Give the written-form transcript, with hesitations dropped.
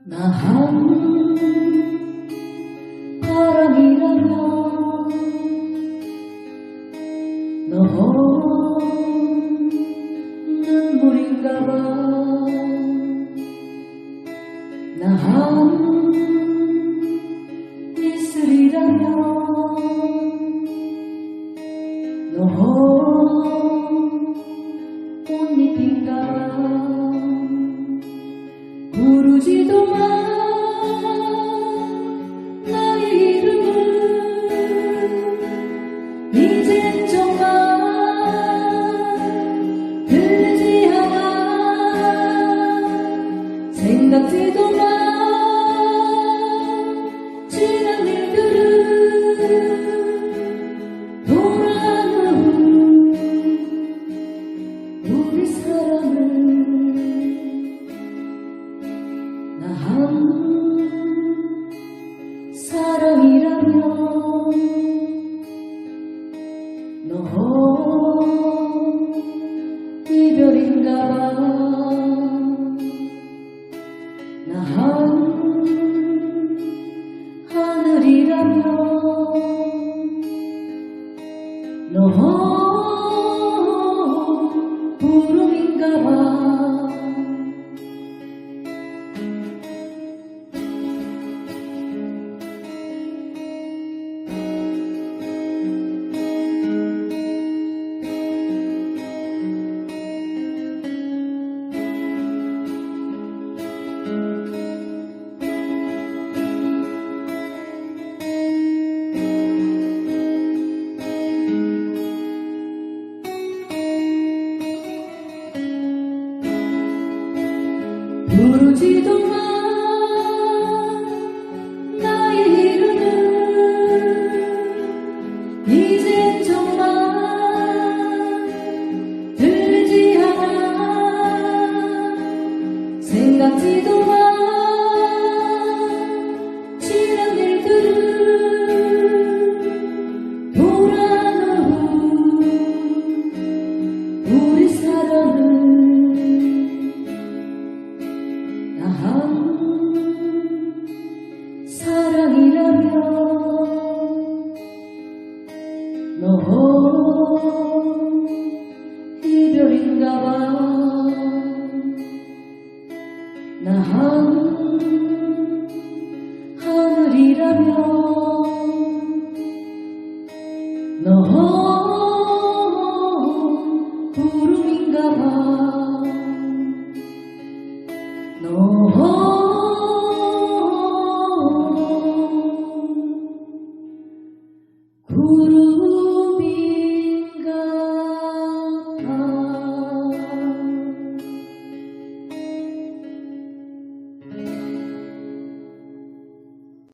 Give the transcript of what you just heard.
나 한 바람이라면 너 눈물인가봐. 나 한 이슬이라면 너 꽃잎인가봐. 부르지도 마 나의 이름을. 이젠 정말 들리지 않아. 생각지도 마 지난 일들을. 돌아오는 우리 사랑을. 나 한 사랑이라면 너 이별인가봐. 나 한 하늘이라면 너 구름인가봐. 부르지도 마 나의 이름을. 이젠 정말 들리지 않아. 생각지도 마 지난 일들을. 돌아오는 우리 사랑을. 나 한 사랑이라면 너 이별인가봐. 나 한 하늘이라면 너 구름인가봐. 너 구름